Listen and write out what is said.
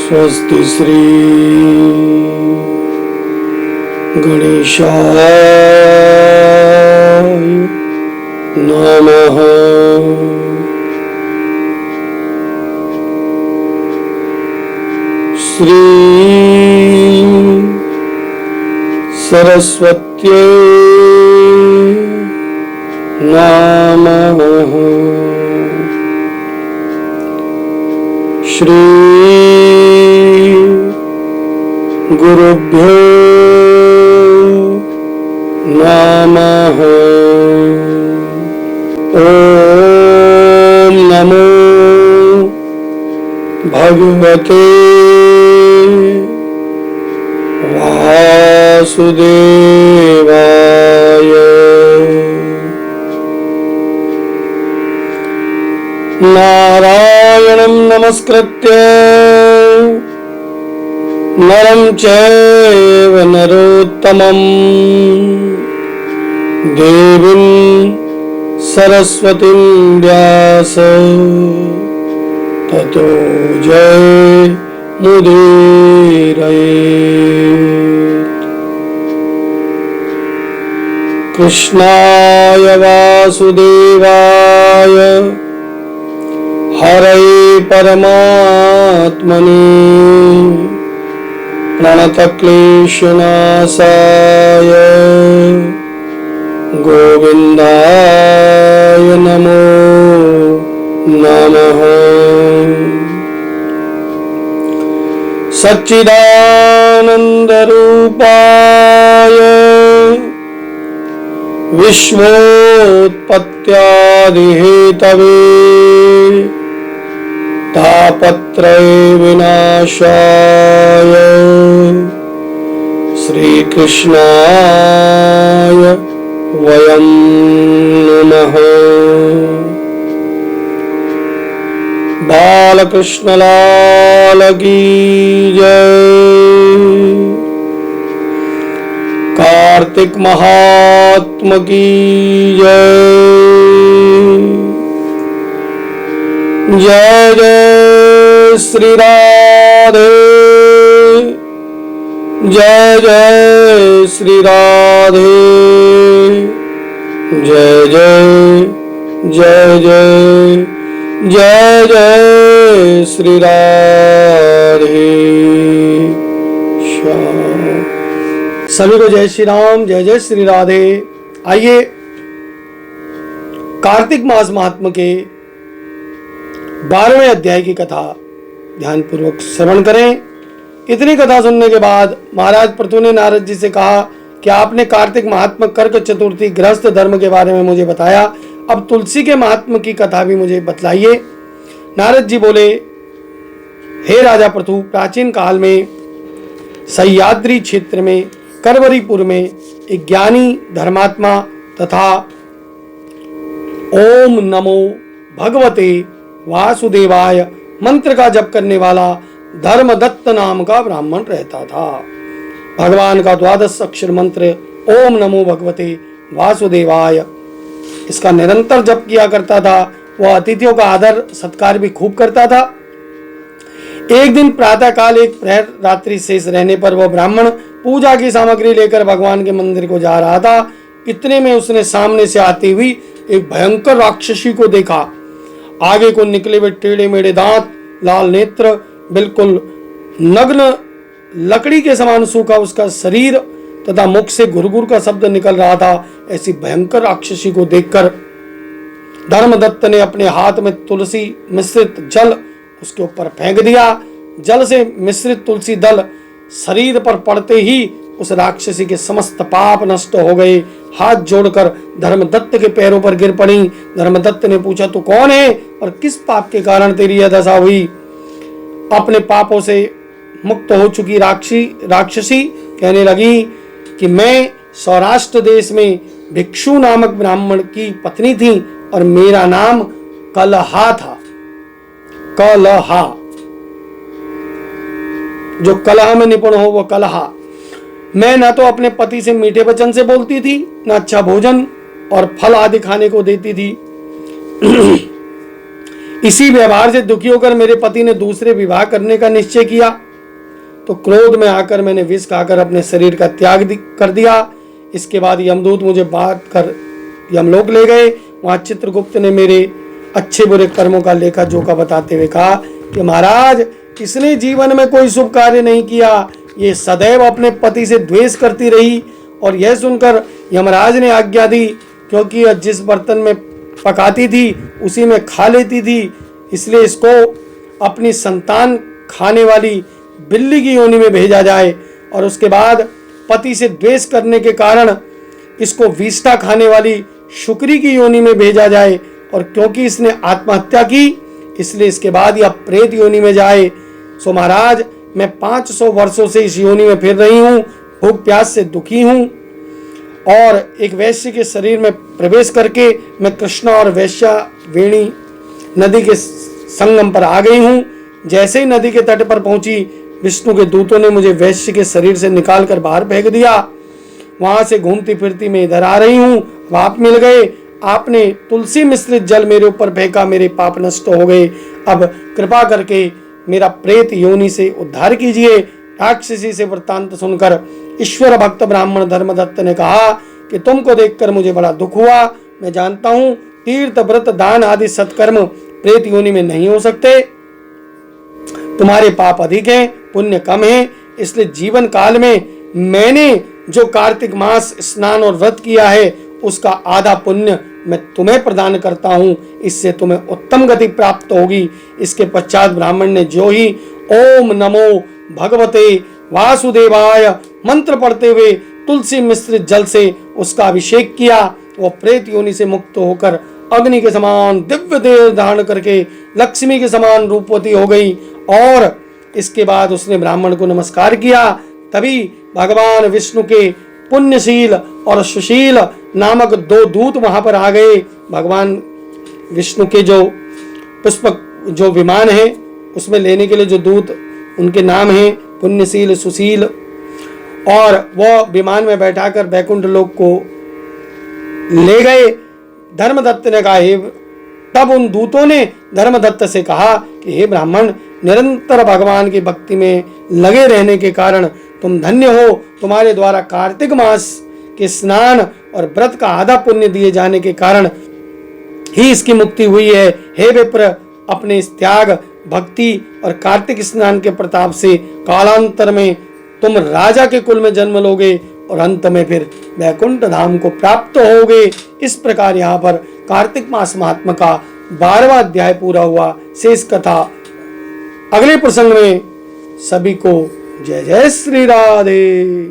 स्वस्ति श्री गणेशाय नमः। श्री सरस्वत्यै नमः। श्री गुरुभ्यो नमः। ओम नमो भगवते वासुदेवाय। नारायणं नमस्कृत्य नरं चैव नरोत्तमं देवीं सरस्वतीं व्यास ततो जयमुदीरयेत्। कृष्णाय वासुदेवाय हरये परमात्मने प्रणतक्लेशनाशाय गोविन्दाय नमो नमः। सच्चिदानन्दरूपाय विश्वोत्पत्त्यादिहेतवे तापत्रय विनाशाय श्रीकृष्णाय वयं नमः। बालकृष्णलाल की जय। कार्तिक महात्मा की जय। जय जय श्री राधे। जय जय श्री राधे। जय जय जय जय जय जय श्री राधे श्याम। सभी को जय श्री राम, जय जय श्री राधे। आइए कार्तिक मास महात्म्य के 12वें अध्याय की कथा ध्यान पूर्वक श्रवण करें। इतनी कथा सुनने के बाद महाराज पृथु ने नारद जी से कहा कि आपने कार्तिक महात्म्य, कर्क चतुर्थी, गृहस्थ धर्म के बारे में मुझे बताया, अब तुलसी के महात्म्य की कथा भी मुझे बतलाइए। नारद जी बोले, हे राजा पृथु, प्राचीन काल में सह्याद्री क्षेत्र में करवरीपुर में एक ज्ञानी धर्मात्मा तथा ओम नमो भगवते वासुदेवाय मंत्र का जप करने वाला धर्मदत्त नाम का ब्राह्मण रहता था। भगवान का 12 अक्षर मंत्र ओम नमो भगवते वासुदेवाय, इसका निरंतर जप किया करता था। वह अतिथियों का आदर सत्कार भी खूब करता था। एक दिन प्रातः काल एक प्रहर रात्रि शेष रहने पर वह ब्राह्मण पूजा की सामग्री लेकर भगवान के मंदिर को जा रहा था। इतने में उसने सामने से आती हुई एक भयंकर राक्षसी को देखा। आगे को निकले हुए टेढ़े मेढ़े दांत, लाल नेत्र, बिल्कुल नग्न लकड़ी के समान सूखा उसका शरीर तथा मुख से गुरगुर का शब्द निकल रहा था। ऐसी भयंकर राक्षसी को देखकर धर्मदत्त ने अपने हाथ में तुलसी मिश्रित जल उसके ऊपर फेंक दिया। जल से मिश्रित तुलसी दल शरीर पर पड़ते ही उस राक्षसी के समस्त पाप नष्ट हो गए। हाथ जोड़कर धर्मदत्त के पैरों पर गिर पड़ी। धर्मदत्त ने पूछा, तू कौन है और किस पाप के कारण तेरी यह दशा हुई? अपने पापों से मुक्त हो चुकी राक्षसी कहने लगी कि मैं सौराष्ट्र देश में भिक्षु नामक ब्राह्मण की पत्नी थी और मेरा नाम कलहा था। कलहा, जो कलह में निपुण हो वो कलहा। मैं न तो अपने पति से मीठे वचन से बोलती थी, न अच्छा भोजन और फल आदि खाने को देती थी। इसी व्यवहार से दुखी होकर मेरे पति ने दूसरे विवाह करने का निश्चय किया, तो क्रोध में आकर मैंने विष खाकर अपने शरीर का त्याग कर दिया। इसके बाद यमदूत मुझे बांध कर यमलोक ले गए। वहां चित्रगुप्त ने मेरे अच्छे बुरे कर्मों का लेखा जोखा बताते हुए कहा कि महाराज, इसने जीवन में कोई शुभ कार्य नहीं किया, ये सदैव अपने पति से द्वेष करती रही। और यह सुनकर यमराज ने आज्ञा दी, क्योंकि यह जिस बर्तन में पकाती थी उसी में खा लेती थी, इसलिए इसको अपनी संतान खाने वाली बिल्ली की योनि में भेजा जाए। और उसके बाद पति से द्वेष करने के कारण इसको विष्ठा खाने वाली शुक्री की योनि में भेजा जाए। और क्योंकि इसने आत्महत्या की, इसलिए इसके बाद यह प्रेत योनि में जाए। सो महाराज, मैं 500 वर्षों से इस योनि में फिर रही हूँ, भूख प्यास से दुखी हूँ, और एक वैश्य के शरीर में प्रवेश करके मैं कृष्णा और वैश्या वेणी नदी के संगम पर आ गई हूँ। जैसे ही नदी के तट पर पहुंची, विष्णु के दूतों ने मुझे वैश्य के शरीर से निकालकर बाहर फेंक दिया। वहां से घूमती फिरती मैं इधर आ रही हूँ, आप मिल गए। आपने तुलसी मिश्रित जल मेरे ऊपर फेंका, मेरे पाप नष्ट हो गए। अब कृपा करके मेरा प्रेत योनि से उद्धार कीजिए। राक्षसी से वृत्तांत सुनकर ईश्वर भक्त ब्राह्मण धर्मदत्त ने कहा कि तुमको देखकर मुझे बड़ा दुख हुआ। मैं जानता हूं तीर्थ व्रत दान आदि सत्कर्म प्रेत योनि में नहीं हो सकते। तुम्हारे पाप अधिक हैं, पुण्य कम है, इसलिए जीवन काल में मैंने जो कार्तिक मास स्नान और व्रत किया है उसका आधा पुण्य मैं तुम्हें प्रदान करता हूं, इससे तुम्हें उत्तम गति प्राप्त होगी। इसके पश्चात ब्राह्मण ने जो ही ओम नमो भगवते वासुदेवाय मंत्र पढ़ते हुए तुलसी मिश्रित जल से उसका अभिषेक किया, वो प्रेत योनि से मुक्त होकर अग्नि के समान दिव्य देह धारण करके लक्ष्मी के समान रूपवती हो गई। और इसके बाद उसने ब्राह्मण को नमस्कार किया। तभी भगवान विष्णु के पुण्यशील और सुशील नामक 2 दूत वहां पर आ गए। भगवान विष्णु के जो पुष्पक जो विमान है उसमें लेने के लिए जो दूत, उनके नाम है पुण्यशील, सुशील, और वो विमान में बैठाकर बैकुंठ लोक को ले गए। धर्मदत्त ने कहा, तब उन दूतों ने धर्मदत्त से कहा कि हे ब्राह्मण, निरंतर भगवान की भक्ति में लगे रहने के कारण तुम धन्य हो। तुम्हारे द्वारा कार्तिक मास के स्नान और व्रत का आधा पुण्य दिए जाने के कारण ही इसकी मुक्ति हुई है। हे विप्र, अपने इस त्याग, भक्ति और कार्तिक स्नान के प्रताप से कालांतर में तुम राजा के कुल में जन्म लोगे और अंत में फिर वैकुंठ धाम को प्राप्त होगे। इस प्रकार यहाँ पर कार्तिक मास महात्मा का 12वां अध्याय पूरा हुआ। शेष कथा अगले प्रसंग में। सभी को जय जय श्री राधे।